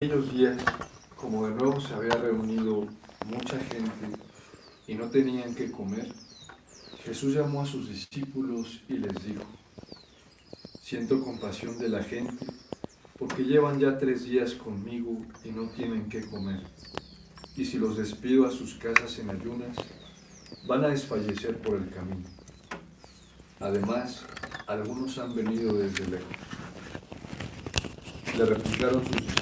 Aquellos días, como de nuevo se había reunido mucha gente y no tenían que comer, Jesús llamó a sus discípulos y les dijo: siento compasión de la gente, porque llevan ya 3 días conmigo y no tienen que comer. Y si los despido a sus casas en ayunas, van a desfallecer por el camino. Además, algunos han venido desde lejos. Le replicaron sus discípulos: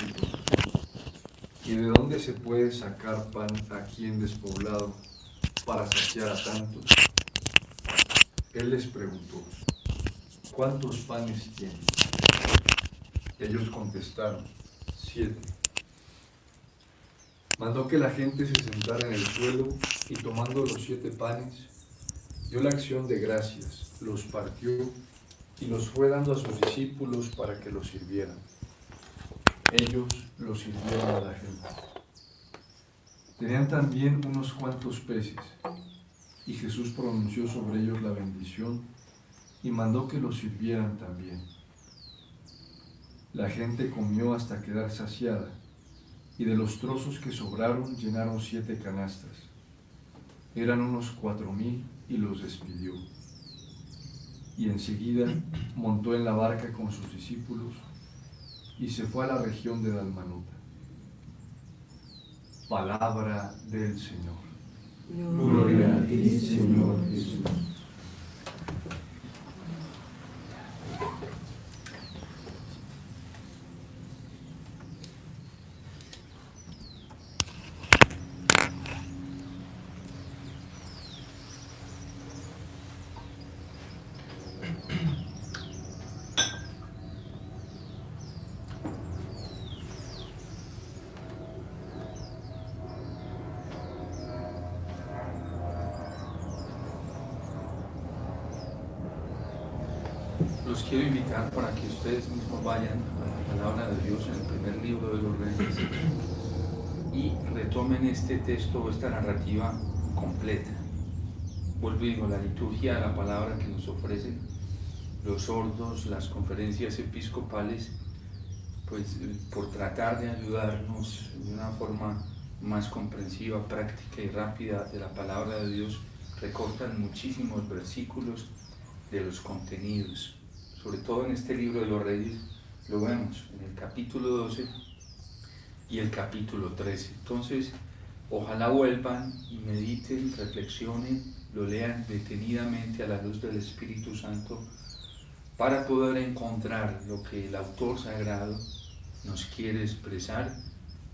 ¿y de dónde se puede sacar pan aquí en despoblado para saciar a tantos? Él les preguntó: ¿cuántos panes tienen? Ellos contestaron: 7. Mandó que la gente se sentara en el suelo y, tomando los 7 panes, dio la acción de gracias, los partió y los fue dando a sus discípulos para que los sirvieran. Ellos los sirvieron a la gente. Tenían también unos cuantos peces, y Jesús pronunció sobre ellos la bendición y mandó que los sirvieran también. La gente comió hasta quedar saciada, y de los trozos que sobraron llenaron 7 canastas. Eran unos 4,000 y los despidió. Y enseguida montó en la barca con sus discípulos y se fue a la región de Dalmanuta. Palabra del Señor. Gloria a ti, Señor Jesús. Los quiero invitar para que ustedes mismos vayan a la palabra de Dios en el primer libro de los Reyes y retomen este texto o esta narrativa completa. Vuelvo y digo, la liturgia de la palabra que nos ofrecen los sordos, las conferencias episcopales, pues por tratar de ayudarnos de una forma más comprensiva, práctica y rápida de la palabra de Dios, recortan muchísimos versículos de los contenidos. Sobre todo en este libro de los Reyes lo vemos en el capítulo 12 y el capítulo 13. Entonces, ojalá vuelvan y mediten, reflexionen, lo lean detenidamente a la luz del Espíritu Santo para poder encontrar lo que el autor sagrado nos quiere expresar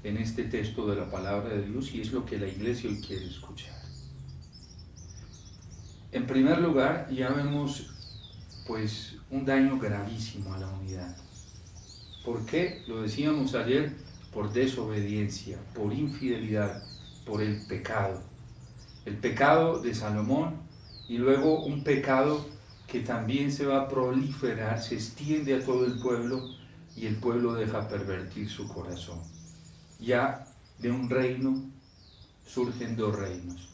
en este texto de la palabra de Dios, y es lo que la Iglesia hoy quiere escuchar. En primer lugar, ya vemos pues un daño gravísimo a la unidad. ¿Por qué? Lo decíamos ayer: por desobediencia, por infidelidad, por el pecado. El pecado de Salomón, y luego un pecado que también se va a proliferar, se extiende a todo el pueblo, y el pueblo deja pervertir su corazón. Ya de un reino surgen 2 reinos: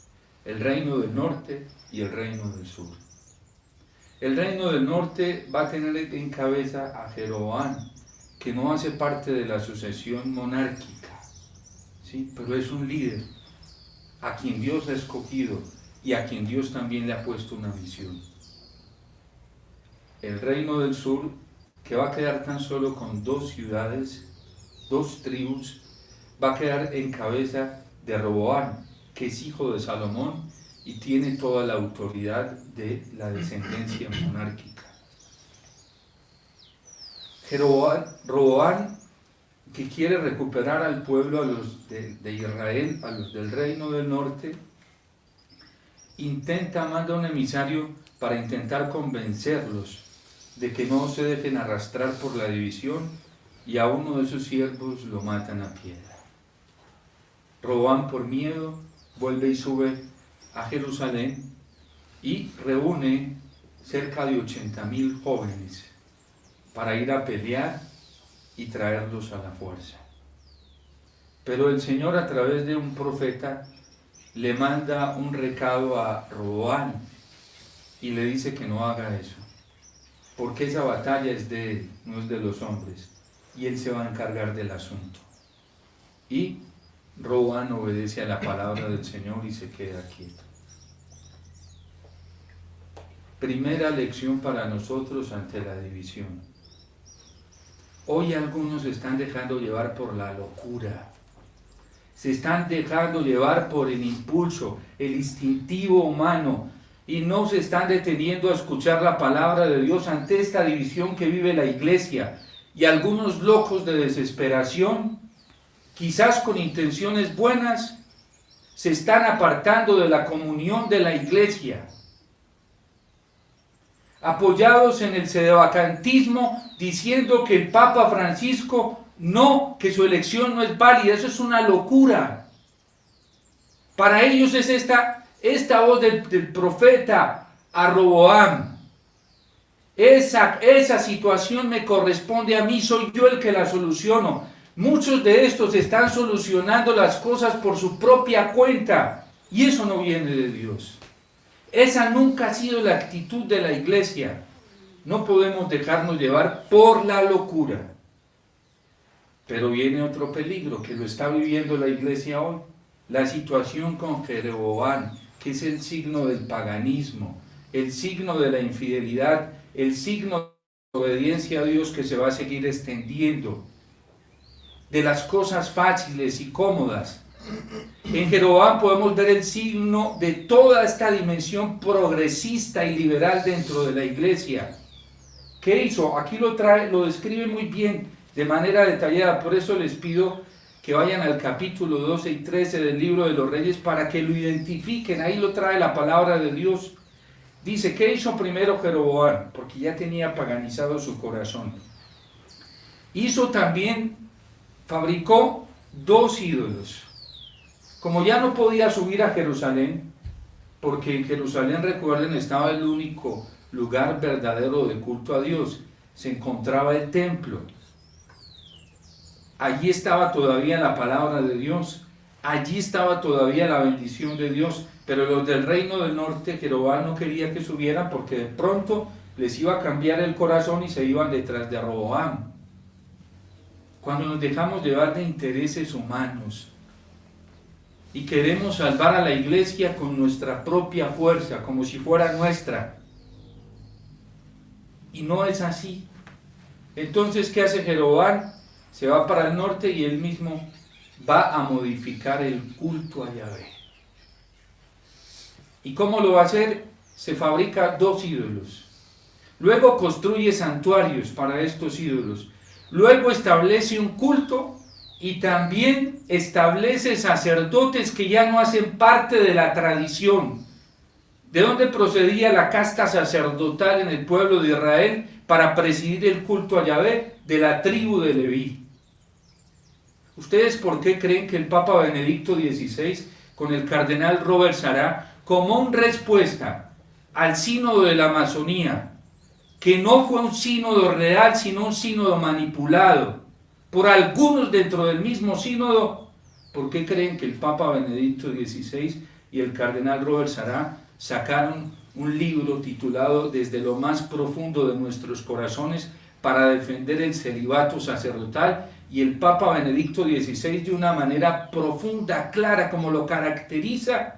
el reino del norte y el reino del sur. El reino del norte va a tener en cabeza a Jeroboam, que no hace parte de la sucesión monárquica, ¿sí? Pero es un líder a quien Dios ha escogido y a quien Dios también le ha puesto una misión. El reino del sur, que va a quedar tan solo con 2 ciudades, 2 tribus, va a quedar en cabeza de Roboam, que es hijo de Salomón y tiene toda la autoridad de la descendencia monárquica. Roboam, que quiere recuperar al pueblo, a los de Israel, a los del reino del norte, manda un emisario para intentar convencerlos de que no se dejen arrastrar por la división, y a uno de sus siervos lo matan a piedra. Roboam, por miedo, vuelve y sube a Jerusalén y reúne cerca de 80,000 jóvenes para ir a pelear y traerlos a la fuerza. Pero el Señor, a través de un profeta, le manda un recado a Roboam y le dice que no haga eso, porque esa batalla es de él, no es de los hombres, y él se va a encargar del asunto. Y Roboam obedece a la palabra del Señor y se queda quieto. Primera lección para nosotros ante la división. Hoy algunos se están dejando llevar por la locura. Se están dejando llevar por el impulso, el instintivo humano, y no se están deteniendo a escuchar la palabra de Dios ante esta división que vive la iglesia. Y algunos locos de desesperación, quizás con intenciones buenas, se están apartando de la comunión de la iglesia, apoyados en el sedevacantismo, diciendo que el Papa Francisco no, que su elección no es válida. Eso es una locura. Para ellos es esta voz del profeta a Roboam. Esa situación me corresponde a mí, soy yo el que la soluciono. Muchos de estos están solucionando las cosas por su propia cuenta, y eso no viene de Dios. Esa nunca ha sido la actitud de la iglesia. No podemos dejarnos llevar por la locura. Pero viene otro peligro que lo está viviendo la iglesia hoy. La situación con Jeroboam, que es el signo del paganismo, el signo de la infidelidad, el signo de obediencia a Dios que se va a seguir extendiendo, de las cosas fáciles y cómodas. En Jeroboam podemos ver el signo de toda esta dimensión progresista y liberal dentro de la iglesia. ¿Qué hizo? Aquí lo describe muy bien, de manera detallada. Por eso les pido que vayan al capítulo 12 y 13 del libro de los Reyes para que lo identifiquen. Ahí lo trae la palabra de Dios. Dice, ¿qué hizo primero Jeroboam? Porque ya tenía paganizado su corazón. Fabricó 2 ídolos. Como ya no podía subir a Jerusalén, porque en Jerusalén, recuerden, estaba el único lugar verdadero de culto a Dios, se encontraba el templo. Allí estaba todavía la palabra de Dios, allí estaba todavía la bendición de Dios, pero los del reino del norte, Jeroboam no quería que subieran porque de pronto les iba a cambiar el corazón y se iban detrás de Roboam. Cuando nos dejamos llevar de intereses humanos y queremos salvar a la iglesia con nuestra propia fuerza, como si fuera nuestra, y no es así. Entonces, ¿qué hace Jeroboam? Se va para el norte y él mismo va a modificar el culto a Yahvé. ¿Y cómo lo va a hacer? Se fabrica 2 ídolos. Luego construye santuarios para estos ídolos. Luego establece un culto y también establece sacerdotes que ya no hacen parte de la tradición. ¿De dónde procedía la casta sacerdotal en el pueblo de Israel para presidir el culto a Yahvé? De la tribu de Leví. ¿Ustedes por qué creen que el Papa Benedicto XVI, con el cardenal Robert Sará, como una respuesta al sínodo de la Amazonía, que no fue un sínodo real, sino un sínodo manipulado por algunos dentro del mismo sínodo, por qué creen que el Papa Benedicto XVI y el cardenal Robert Sará sacaron un libro titulado Desde lo más profundo de nuestros corazones para defender el celibato sacerdotal? Y el Papa Benedicto XVI, de una manera profunda, clara, como lo caracteriza,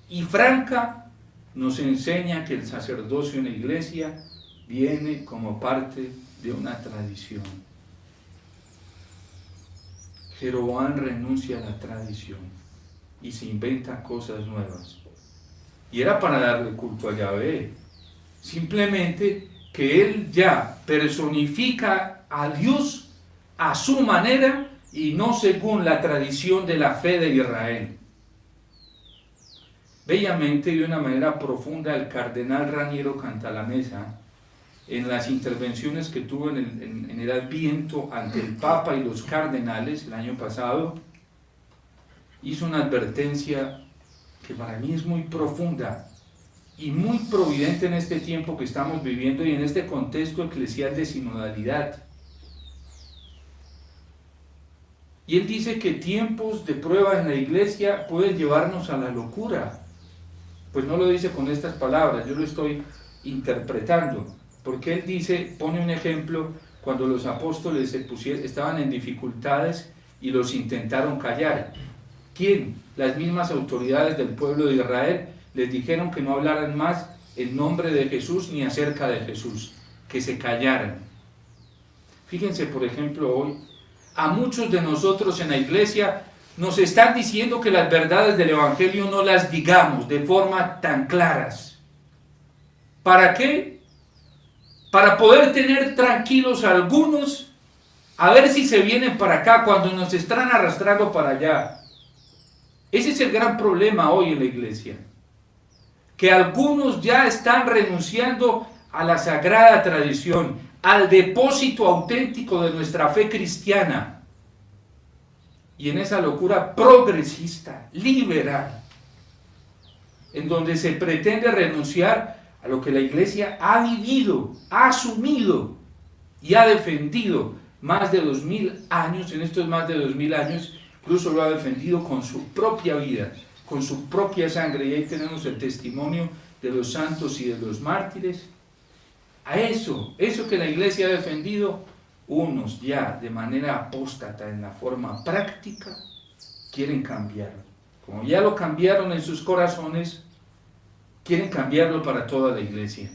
y franca, nos enseña que el sacerdocio en la iglesia viene como parte de una tradición. Jeroboam renuncia a la tradición y se inventa cosas nuevas. Y era para darle culto a Yahvé. Simplemente que él ya personifica a Dios a su manera y no según la tradición de la fe de Israel. Bellamente y de una manera profunda el cardenal Raniero Cantalamessa, en las intervenciones que tuvo en el Adviento ante el Papa y los cardenales el año pasado, hizo una advertencia que para mí es muy profunda y muy providente en este tiempo que estamos viviendo y en este contexto eclesial de sinodalidad. Y él dice que tiempos de prueba en la iglesia pueden llevarnos a la locura. Pues no lo dice con estas palabras, yo lo estoy interpretando, porque él dice, pone un ejemplo, cuando los apóstoles estaban en dificultades y los intentaron callar. ¿Quién? Las mismas autoridades del pueblo de Israel les dijeron que no hablaran más en nombre de Jesús ni acerca de Jesús, que se callaran. Fíjense, por ejemplo, hoy, a muchos de nosotros en la iglesia nos están diciendo que las verdades del Evangelio no las digamos de forma tan claras. ¿Para qué? Para poder tener tranquilos a algunos, a ver si se vienen para acá cuando nos están arrastrando para allá. Ese es el gran problema hoy en la iglesia, que algunos ya están renunciando a la sagrada tradición, al depósito auténtico de nuestra fe cristiana, y en esa locura progresista, liberal, en donde se pretende renunciar a lo que la iglesia ha vivido, ha asumido y ha defendido más de 2000 años, en estos más de 2000 años, incluso lo ha defendido con su propia vida, con su propia sangre, y ahí tenemos el testimonio de los santos y de los mártires. A eso que la iglesia ha defendido, unos ya de manera apóstata en la forma práctica quieren cambiarlo. Como ya lo cambiaron en sus corazones, quieren cambiarlo para toda la iglesia.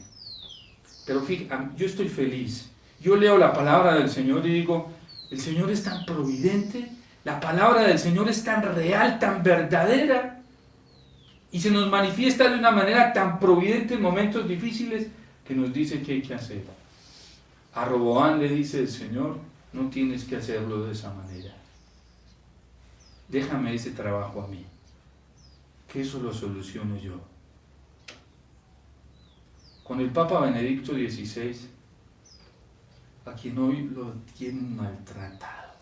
Pero fíjate, yo estoy feliz. Yo leo la palabra del Señor y digo, el Señor es tan providente, la palabra del Señor es tan real, tan verdadera, y se nos manifiesta de una manera tan providente en momentos difíciles que nos dice qué hay que hacer. A Roboán le dice el Señor, no tienes que hacerlo de esa manera. Déjame ese trabajo a mí, que eso lo soluciono yo. Con el Papa Benedicto XVI, a quien hoy lo tienen maltratado.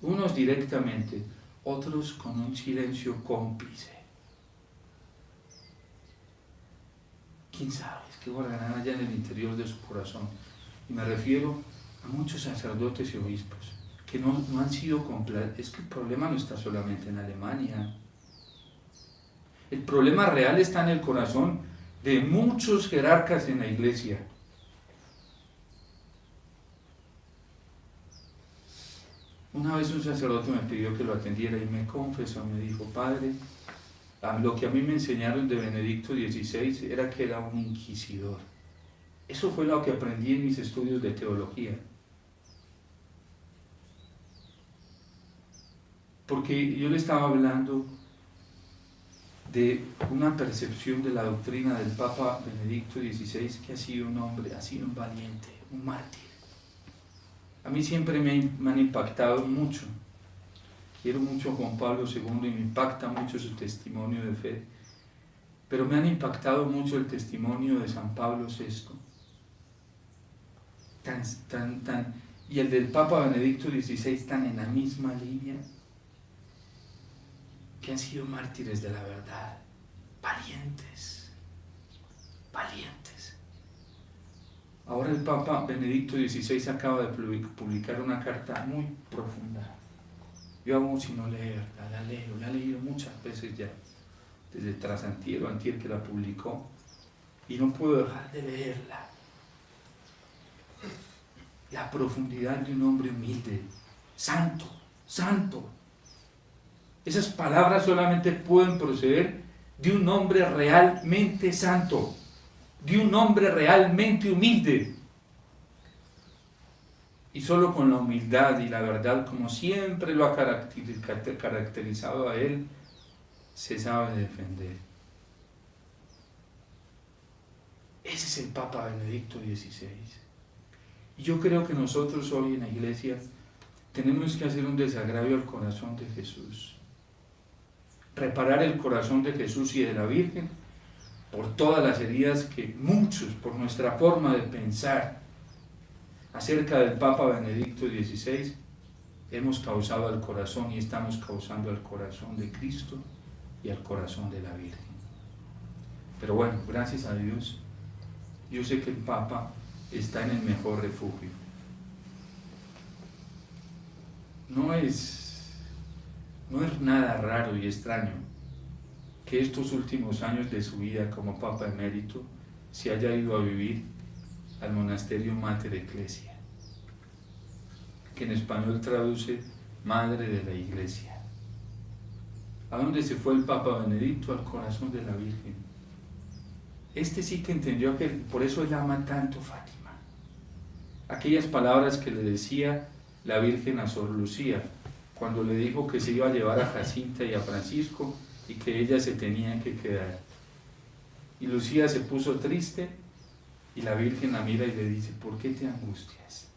Unos directamente, otros con un silencio cómplice. ¿Quién sabe? Es que guardarán allá en el interior de su corazón. Y me refiero a muchos sacerdotes y obispos que no han sido complacidos. Es que el problema no está solamente en Alemania. El problema real está en el corazón de muchos jerarcas en la iglesia. Una vez un sacerdote me pidió que lo atendiera y me confesó, me dijo, padre, lo que a mí me enseñaron de Benedicto XVI era que era un inquisidor. Eso fue lo que aprendí en mis estudios de teología. Porque yo le estaba hablando de una percepción de la doctrina del Papa Benedicto XVI, que ha sido un hombre, ha sido un valiente, un mártir. A mí siempre me han impactado mucho. Quiero mucho a Juan Pablo II y me impacta mucho su testimonio de fe. Pero me han impactado mucho el testimonio de San Pablo VI. Y el del Papa Benedicto XVI están en la misma línea, que han sido mártires de la verdad, valientes, valientes. Ahora el Papa Benedicto XVI acaba de publicar una carta muy profunda. Yo hago sino leerla, la he leído muchas veces ya, desde tras antier que la publicó, y no puedo dejar de leerla. La profundidad de un hombre humilde, santo, santo. Esas palabras solamente pueden proceder de un hombre realmente santo, de un hombre realmente humilde. Y solo con la humildad y la verdad, como siempre lo ha caracterizado a él, se sabe defender. Ese es el Papa Benedicto XVI. Y yo creo que nosotros hoy en la iglesia tenemos que hacer un desagravio al corazón de Jesús. Reparar el corazón de Jesús y de la Virgen por todas las heridas que muchos, por nuestra forma de pensar acerca del Papa Benedicto XVI, hemos causado al corazón y estamos causando al corazón de Cristo y al corazón de la Virgen. Pero bueno, gracias a Dios, yo sé que el Papa está en el mejor refugio. No es nada raro y extraño que estos últimos años de su vida como Papa emérito se haya ido a vivir al monasterio Mater Ecclesiae. que en español traduce Madre de la Iglesia. ¿A dónde se fue el Papa Benedicto? Al corazón de la Virgen. Este sí que entendió que por eso él ama tanto Fátima. Aquellas palabras que le decía la Virgen a Sor Lucía, cuando le dijo que se iba a llevar a Jacinta y a Francisco y que ella se tenía que quedar. Y Lucía se puso triste y la Virgen la mira y le dice: ¿por qué te angustias?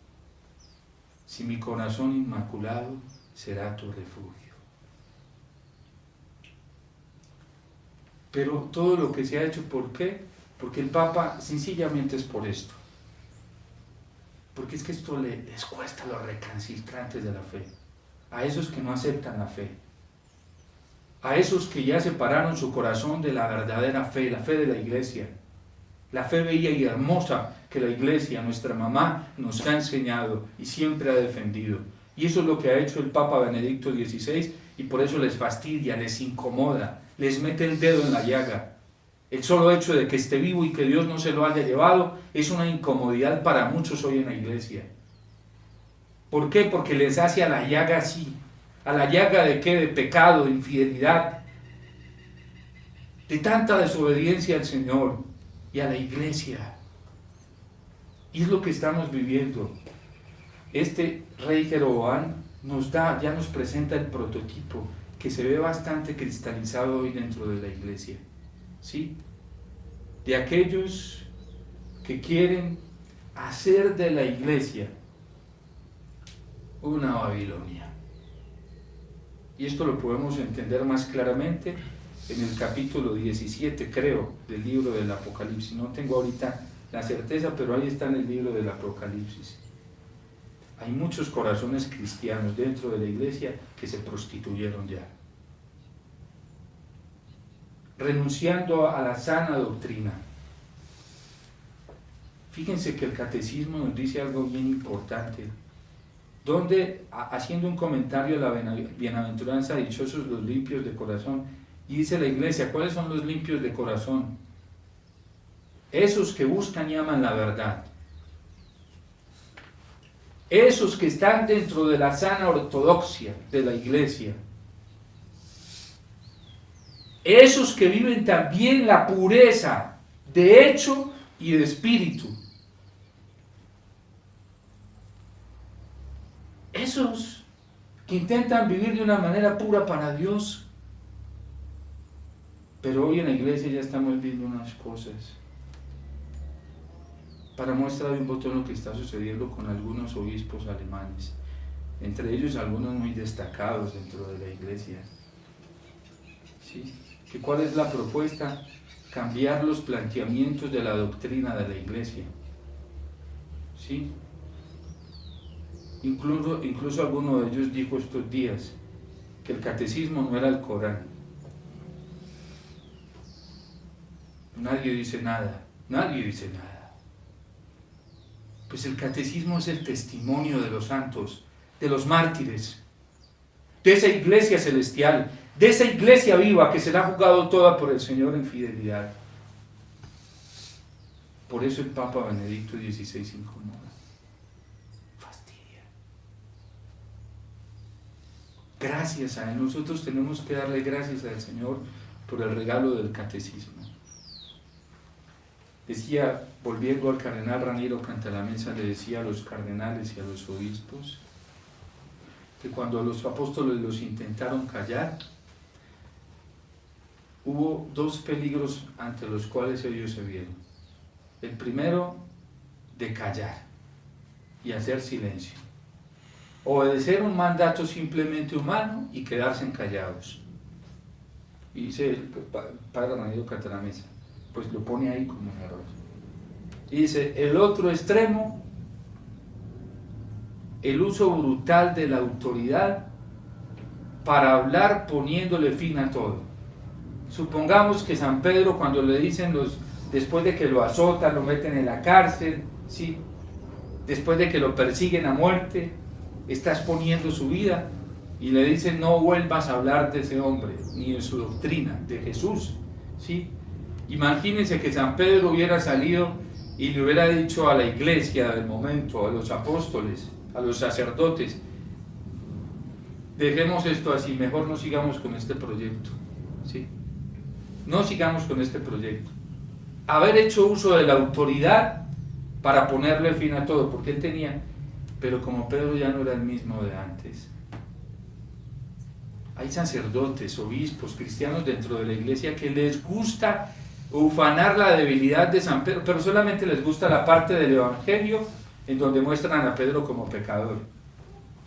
Si mi corazón inmaculado será tu refugio. Pero todo lo que se ha hecho, ¿por qué? Porque el Papa sencillamente es por esto. Porque es que esto les cuesta a los recalcitrantes de la fe, a esos que no aceptan la fe, a esos que ya separaron su corazón de la verdadera fe, la fe de la Iglesia, la fe bella y hermosa que la Iglesia, nuestra mamá, nos ha enseñado y siempre ha defendido. Y eso es lo que ha hecho el Papa Benedicto XVI, y por eso les fastidia, les incomoda, les mete el dedo en la llaga. El solo hecho de que esté vivo y que Dios no se lo haya llevado es una incomodidad para muchos hoy en la Iglesia. ¿Por qué? Porque les hace a la llaga así. ¿A la llaga de qué? De pecado, de infidelidad, de tanta desobediencia al Señor y a la Iglesia. Y es lo que estamos viviendo. Este rey Jeroboam ya nos presenta el prototipo que se ve bastante cristalizado hoy dentro de la Iglesia, ¿sí? De aquellos que quieren hacer de la Iglesia una Babilonia. Y esto lo podemos entender más claramente en el capítulo 17, creo, del libro del Apocalipsis. No tengo ahorita la certeza, pero ahí está en el libro del Apocalipsis. Hay muchos corazones cristianos dentro de la Iglesia que se prostituyeron ya, renunciando a la sana doctrina. Fíjense que el catecismo nos dice algo bien importante, donde, haciendo un comentario a la bienaventuranza, dichosos los limpios de corazón, y dice la Iglesia: ¿cuáles son los limpios de corazón? Esos que buscan y aman la verdad, esos que están dentro de la sana ortodoxia de la Iglesia, esos que viven también la pureza de hecho y de espíritu, esos que intentan vivir de una manera pura para Dios. Pero hoy en la Iglesia ya estamos viendo unas cosas. Para muestra de un botón lo que está sucediendo con algunos obispos alemanes, entre ellos algunos muy destacados dentro de la Iglesia. ¿Sí? ¿Cuál es la propuesta? Cambiar los planteamientos de la doctrina de la Iglesia. ¿Sí? Incluso alguno de ellos dijo estos días que el catecismo no era el Corán. Nadie dice nada. Pues el catecismo es el testimonio de los santos, de los mártires, de esa Iglesia celestial, de esa Iglesia viva que se la ha jugado toda por el Señor en fidelidad. Por eso el Papa Benedicto XVI incomoda, fastidia. Gracias a Él, nosotros tenemos que darle gracias al Señor por el regalo del catecismo. Decía, volviendo al cardenal Raniero Cantalamessa, le decía a los cardenales y a los obispos que cuando los apóstoles los intentaron callar, hubo dos peligros ante los cuales ellos se vieron. El primero, de callar y hacer silencio. Obedecer un mandato simplemente humano y quedarse callados. Y dice el padre Raniero Cantalamessa, pues lo pone ahí como un error. Y dice, el otro extremo, el uso brutal de la autoridad para hablar poniéndole fin a todo. Supongamos que San Pedro, cuando le dicen después de que lo azotan, lo meten en la cárcel, ¿sí? Después de que lo persiguen a muerte, está exponiendo su vida y le dicen: no vuelvas a hablar de ese hombre, ni de su doctrina, de Jesús, ¿sí? Imagínense que San Pedro hubiera salido y le hubiera dicho a la iglesia del momento, a los apóstoles: a los sacerdotes: dejemos esto así, mejor no sigamos con este proyecto, ¿sí? No sigamos con este proyecto. Haber hecho uso de la autoridad para ponerle fin a todo, porque él tenía, pero como Pedro ya no era el mismo de antes. Hay sacerdotes, obispos, cristianos dentro de la iglesia que les gusta ufanar la debilidad de San Pedro, pero solamente les gusta la parte del evangelio en donde muestran a Pedro como pecador.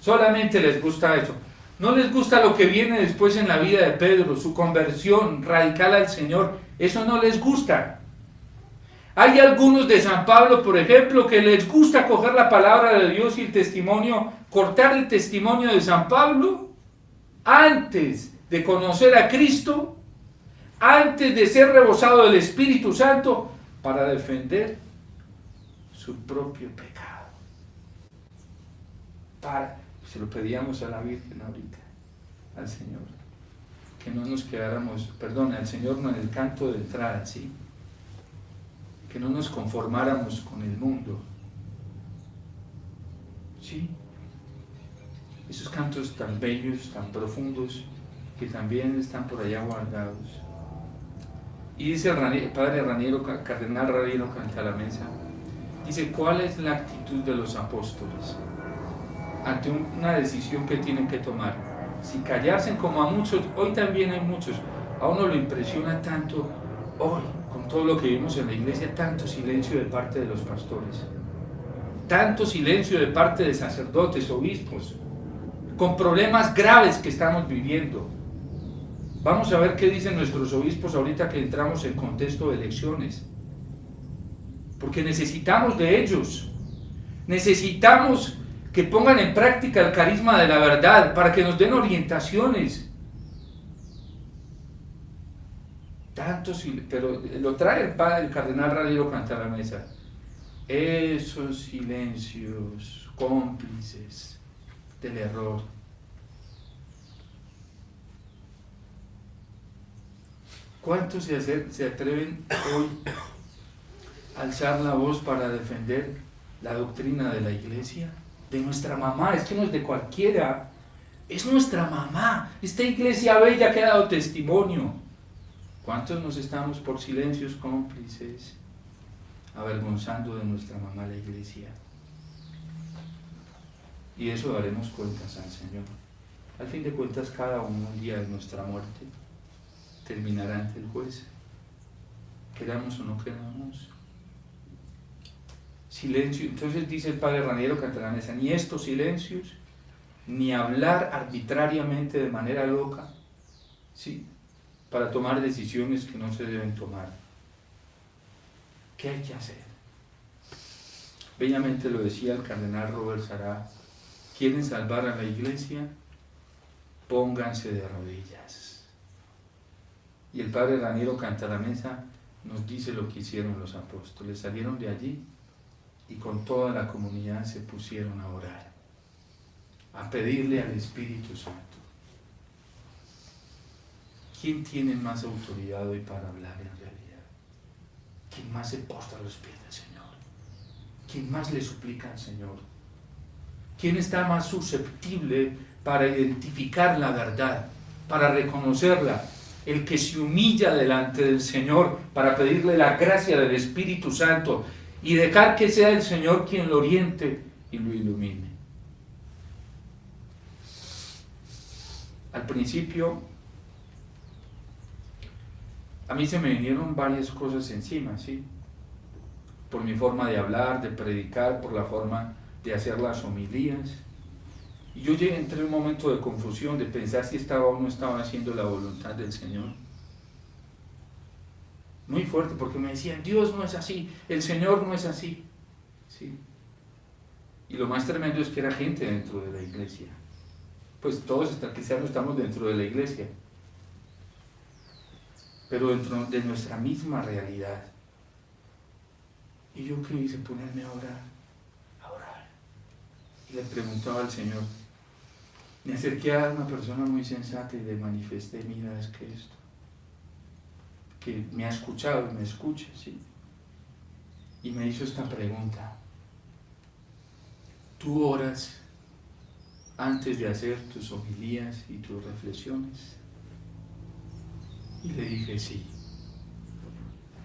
Solamente les gusta eso. No les gusta lo que viene después en la vida de Pedro, su conversión radical al Señor. Eso no les gusta. Hay algunos de San Pablo, por ejemplo, que les gusta coger la palabra de Dios y el testimonio, cortar el testimonio de San Pablo antes de conocer a Cristo, antes de ser rebosado del Espíritu Santo, para defender su propio pecado. Se lo pedíamos a la Virgen ahorita, al Señor, que no nos quedáramos, al Señor no en el canto de entrada, ¿sí? Que no nos conformáramos con el mundo, ¿sí? Esos cantos tan bellos, tan profundos, que también están por allá guardados. Y dice el padre Raniero, cardenal Raniero Cantalamessa, dice: ¿cuál es la actitud de los apóstoles ante una decisión que tienen que tomar? Si callarse, como a muchos, hoy también hay muchos, a uno lo impresiona tanto hoy, con todo lo que vimos en la iglesia, tanto silencio de parte de los pastores, tanto silencio de parte de sacerdotes, obispos, con problemas graves que estamos viviendo. Vamos a ver qué dicen nuestros obispos ahorita que entramos en contexto de elecciones, porque necesitamos de ellos, necesitamos que pongan en práctica el carisma de la verdad, para que nos den orientaciones. Pero lo trae el cardenal Raniero Cantalamessa. Esos silencios cómplices del error. ¿Cuántos se atreven hoy a alzar la voz para defender la doctrina de la iglesia? De nuestra mamá, es que no es de cualquiera, es nuestra mamá, esta iglesia bella que ha dado testimonio. ¿Cuántos nos estamos por silencios cómplices avergonzando de nuestra mamá la iglesia? Y eso daremos cuentas al Señor. Al fin de cuentas, cada uno, el día de nuestra muerte, terminará ante el juez. Queramos o no queramos. Silencio. Entonces dice el padre Raniero Cantalamessa: ni estos silencios, ni hablar arbitrariamente de manera loca, ¿sí?, para tomar decisiones que no se deben tomar. ¿Qué hay que hacer? Bellamente lo decía el cardenal Robert Sará: ¿quieren salvar a la iglesia? Pónganse de rodillas. Y el padre Raniero Cantalamessa nos dice lo que hicieron los apóstoles. Salieron de allí y con toda la comunidad se pusieron a orar, a pedirle al Espíritu Santo. ¿Quién tiene más autoridad hoy para hablar en realidad? ¿Quién más se postra a los pies del Señor? ¿Quién más le suplica al Señor? ¿Quién está más susceptible para identificar la verdad, para reconocerla? El que se humilla delante del Señor para pedirle la gracia del Espíritu Santo y dejar que sea el Señor quien lo oriente y lo ilumine. Al principio, a mí se me vinieron varias cosas encima, ¿sí? Por mi forma de hablar, de predicar, por la forma de hacer las homilías. Y yo entré en un momento de confusión, de pensar si estaba o no estaba haciendo la voluntad del Señor. Muy fuerte, porque me decían: Dios no es así, el Señor no es así, ¿sí? Y lo más tremendo es que era gente dentro de la iglesia. Pues todos cristianos estamos dentro de la iglesia, pero dentro de nuestra misma realidad. Y yo qué hice, ponerme a orar. Y le preguntaba al Señor, me acerqué a una persona muy sensata y le manifesté: mira, es que esto, que me ha escuchado y me escucha, ¿sí? Y me hizo esta pregunta: ¿tú oras antes de hacer tus homilías y tus reflexiones? Y le dije, sí.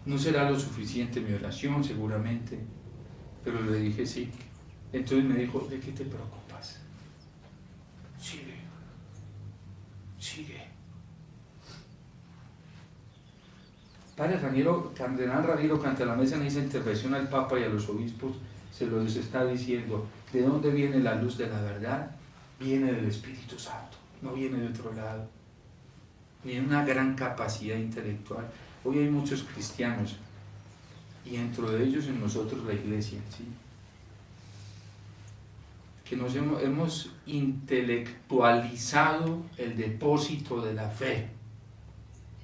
No será lo suficiente mi oración, seguramente, pero le dije sí. Entonces me dijo, ¿de qué te preocupas? Sigue. Padre Cardenal Ramiro Cantalamessa en esa intervención al Papa y a los obispos se los está diciendo, ¿de dónde viene la luz de la verdad? Viene del Espíritu Santo, no viene de otro lado. Tiene una gran capacidad intelectual. Hoy hay muchos cristianos y dentro de ellos en nosotros la iglesia, ¿sí? Que nos hemos intelectualizado el depósito de la fe.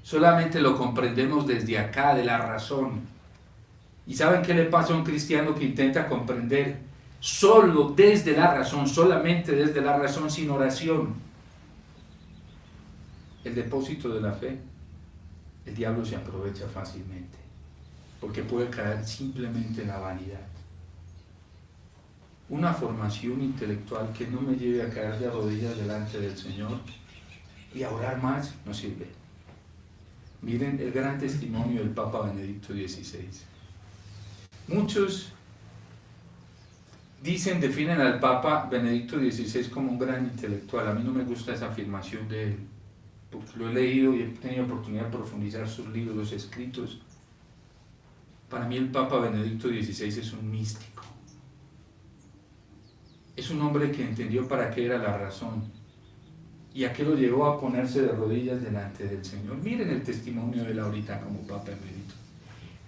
Solamente lo comprendemos desde acá, de la razón. ¿Y saben qué le pasa a un cristiano que intenta comprender solo desde la razón, solamente desde la razón, sin oración? El depósito de la fe, el diablo se aprovecha fácilmente, porque puede caer simplemente en la vanidad. Una formación intelectual que no me lleve a caer de rodillas delante del Señor y a orar más no sirve. Miren el gran testimonio del Papa Benedicto XVI. Muchos definen al Papa Benedicto XVI como un gran intelectual. A mí no me gusta esa afirmación de él, porque lo he leído y he tenido oportunidad de profundizar sus libros, los escritos. Para mí el Papa Benedicto XVI es un místico. Es un hombre que entendió para qué era la razón y a qué lo llevó a ponerse de rodillas delante del Señor. Miren el testimonio de él ahorita como Papa Emérito.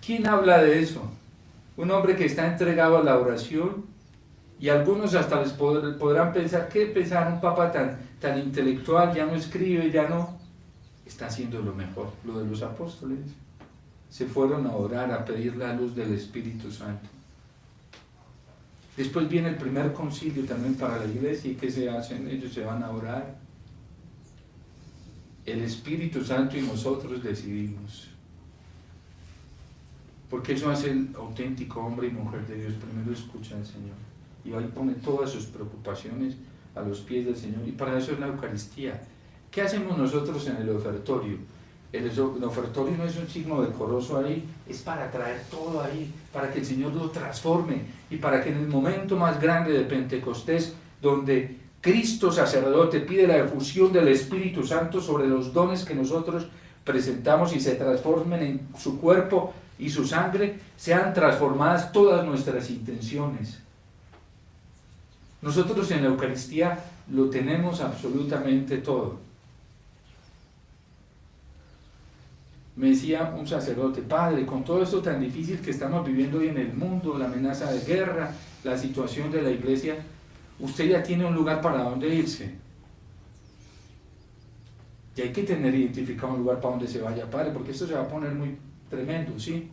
¿Quién habla de eso? Un hombre que está entregado a la oración, y algunos hasta les podrán pensar, ¿qué pensar un Papa tan intelectual? Ya no escribe, ya no... Está haciendo lo mejor, lo de los apóstoles. Se fueron a orar, a pedir la luz del Espíritu Santo. Después viene el primer concilio también para la iglesia, y ¿qué se hacen? Ellos se van a orar. El Espíritu Santo y nosotros decidimos. Porque eso hace el auténtico hombre y mujer de Dios. Primero escucha al Señor y ahí pone todas sus preocupaciones a los pies del Señor, y para eso es la Eucaristía. ¿Qué hacemos nosotros en el ofertorio? El ofertorio no es un signo decoroso ahí, es para traer todo ahí, para que el Señor lo transforme y para que en el momento más grande de Pentecostés, donde Cristo sacerdote pide la efusión del Espíritu Santo sobre los dones que nosotros presentamos y se transformen en su cuerpo y su sangre, sean transformadas todas nuestras intenciones. Nosotros en la Eucaristía lo tenemos absolutamente todo. Me decía un sacerdote, Padre, con todo esto tan difícil que estamos viviendo hoy en el mundo, la amenaza de guerra, la situación de la iglesia, usted ya tiene un lugar para donde irse. Y hay que tener identificado un lugar para donde se vaya, Padre, porque esto se va a poner muy tremendo, ¿sí?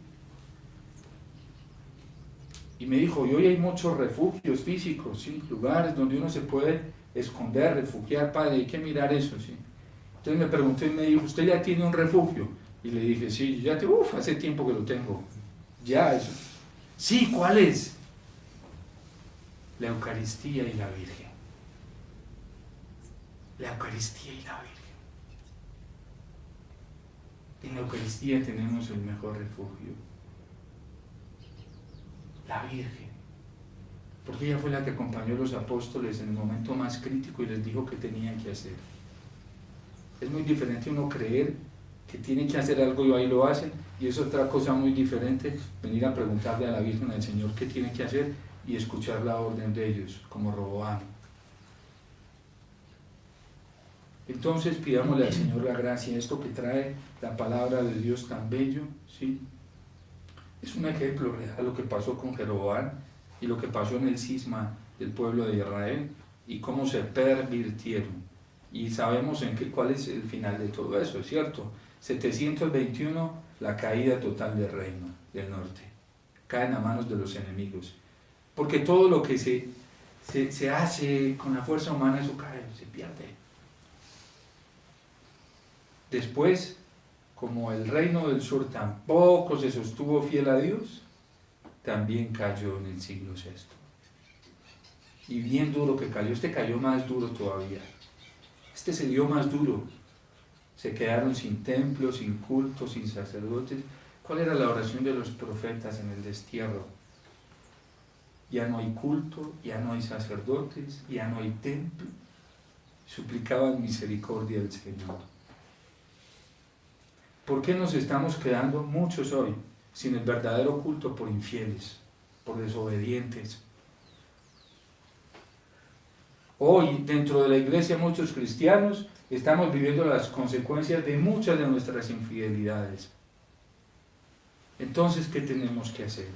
Y me dijo, y hoy hay muchos refugios físicos, ¿sí? Lugares donde uno se puede esconder, refugiar, Padre, hay que mirar eso, ¿sí? Entonces me preguntó y me dijo, ¿usted ya tiene un refugio? Y le dije, sí, ya hace tiempo que lo tengo. Ya, eso. Sí, ¿cuál es? La Eucaristía y la Virgen. La Eucaristía y la Virgen. En la Eucaristía tenemos el mejor refugio. La Virgen. Porque ella fue la que acompañó a los apóstoles en el momento más crítico y les dijo qué tenían que hacer. Es muy diferente uno creer que tienen que hacer algo y ahí lo hacen, y es otra cosa muy diferente venir a preguntarle a la Virgen, al Señor, qué tienen que hacer y escuchar la orden de ellos, como Roboam. Entonces pidámosle al Señor la gracia, esto que trae la palabra de Dios tan bello, ¿sí? Es un ejemplo real lo que pasó con Jeroboam y lo que pasó en el cisma del pueblo de Israel y cómo se pervirtieron. Y sabemos cuál es el final de todo eso, ¿es cierto? 721, la caída total del reino del norte. Caen a manos de los enemigos. Porque todo lo que se hace con la fuerza humana, eso cae, se pierde. Después, como el reino del sur tampoco se sostuvo fiel a Dios, también cayó en el siglo VI. y bien duro que cayó. Este cayó más duro todavía. Este se dio más duro. Se quedaron sin templo, sin culto, sin sacerdotes. ¿Cuál era la oración de los profetas en el destierro? Ya no hay culto, ya no hay sacerdotes, ya no hay templo. Suplicaban misericordia del Señor. ¿Por qué nos estamos quedando muchos hoy sin el verdadero culto? Por infieles, por desobedientes. Hoy, dentro de la iglesia, muchos cristianos estamos viviendo las consecuencias de muchas de nuestras infidelidades. Entonces, ¿qué tenemos que hacer?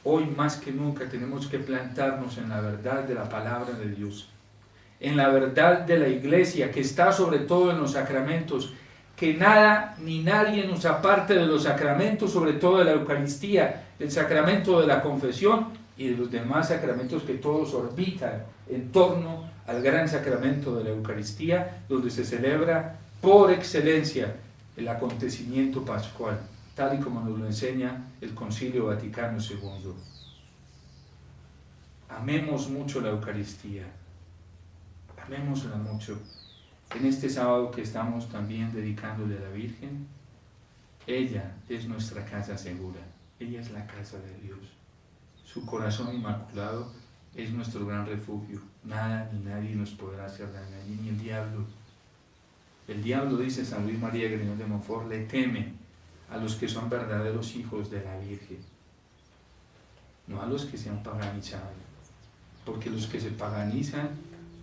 Hoy más que nunca tenemos que plantarnos en la verdad de la palabra de Dios, en la verdad de la iglesia que está sobre todo en los sacramentos, que nada ni nadie nos aparte de los sacramentos, sobre todo de la Eucaristía, del sacramento de la confesión y de los demás sacramentos que todos orbitan en torno al gran sacramento de la Eucaristía, donde se celebra por excelencia el acontecimiento pascual, tal y como nos lo enseña el Concilio Vaticano II. Amemos mucho la Eucaristía, amémosla mucho. En este sábado que estamos también dedicándole a la Virgen, ella es nuestra casa segura, ella es la casa de Dios. Su corazón inmaculado es nuestro gran refugio. Nada ni nadie nos podrá hacer daño allí, ni el diablo. El diablo, dice San Luis María Griñón de Montfort, le teme a los que son verdaderos hijos de la Virgen, no a los que se han paganizado, porque los que se paganizan,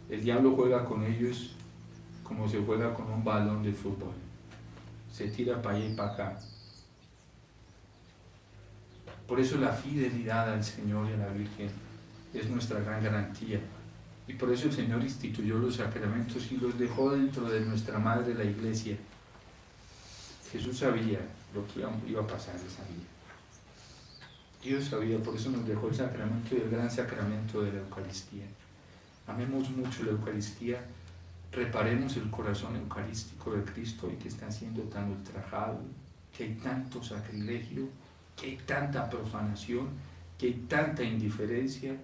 el diablo juega con ellos como se juega con un balón de fútbol, se tira para allá y para acá. Por eso la fidelidad al Señor y a la Virgen es nuestra gran garantía, y por eso el Señor instituyó los sacramentos y los dejó dentro de nuestra Madre la Iglesia. Jesús sabía lo que iba a pasar, Él sabía. Dios sabía, por eso nos dejó el sacramento y el gran sacramento de la Eucaristía. Amemos mucho la Eucaristía, reparemos el corazón eucarístico de Cristo y que está siendo tan ultrajado, que hay tanto sacrilegio, que hay tanta profanación, que hay tanta indiferencia.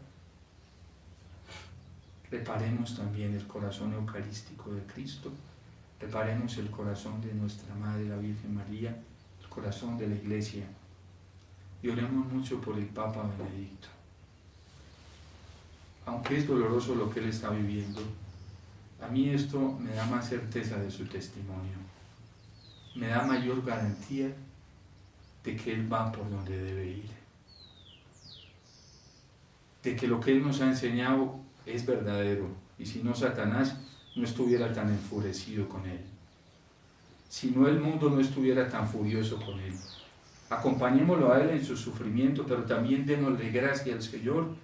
Reparemos también el corazón eucarístico de Cristo, reparemos el corazón de nuestra Madre, la Virgen María, el corazón de la Iglesia, y oremos mucho por el Papa Benedicto. Aunque es doloroso lo que él está viviendo, a mí esto me da más certeza de su testimonio, me da mayor garantía de que él va por donde debe ir, de que lo que él nos ha enseñado es verdadero, y si no, Satanás no estuviera tan enfurecido con él, si no, el mundo no estuviera tan furioso con él. Acompañémoslo a él en su sufrimiento, pero también démosle gracias al Señor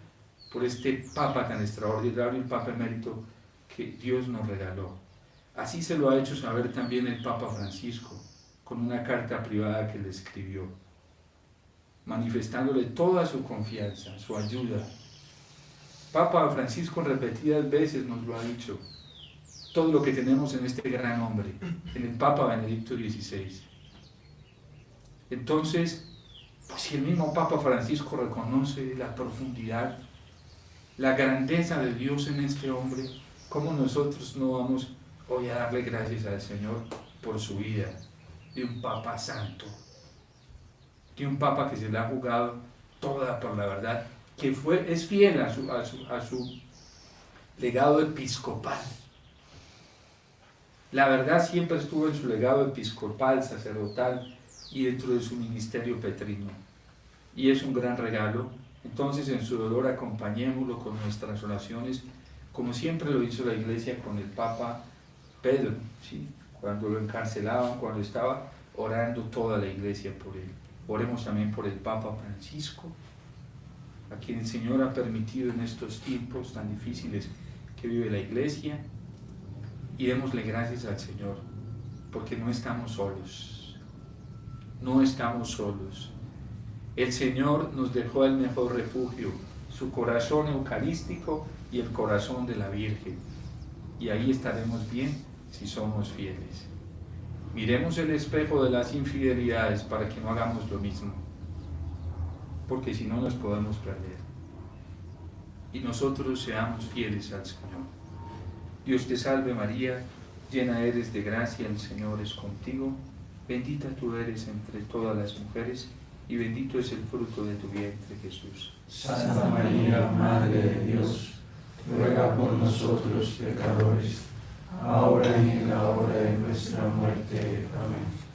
por este Papa tan extraordinario, el Papa emérito que Dios nos regaló. Así se lo ha hecho saber también el Papa Francisco, con una carta privada que le escribió, manifestándole toda su confianza, su ayuda. Papa Francisco repetidas veces nos lo ha dicho, todo lo que tenemos en este gran hombre, en el Papa Benedicto XVI. Entonces, pues si el mismo Papa Francisco reconoce la profundidad, la grandeza de Dios en este hombre, ¿cómo nosotros no vamos hoy a darle gracias al Señor por su vida de un Papa santo, de un Papa que se le ha jugado toda por la verdad, que es fiel a su legado episcopal? La verdad siempre estuvo en su legado episcopal, sacerdotal y dentro de su ministerio petrino, y es un gran regalo. Entonces, en su dolor acompañémoslo con nuestras oraciones, como siempre lo hizo la Iglesia con el Papa Pedro, ¿sí? Cuando lo encarcelaban, cuando estaba orando toda la Iglesia por él. Oremos también por el Papa Francisco, a quien el Señor ha permitido en estos tiempos tan difíciles que vive la Iglesia, y démosle gracias al Señor, porque no estamos solos, no estamos solos. El Señor nos dejó el mejor refugio, su corazón eucarístico y el corazón de la Virgen, y ahí estaremos bien si somos fieles. Miremos el espejo de las infidelidades para que no hagamos lo mismo, porque si no nos podemos perder. y nosotros seamos fieles al Señor. Dios te salve María, llena eres de gracia, el Señor es contigo, bendita tú eres entre todas las mujeres, y bendito es el fruto de tu vientre, Jesús. Santa María, Madre de Dios, ruega por nosotros pecadores, ahora y en la hora de nuestra muerte. Amén.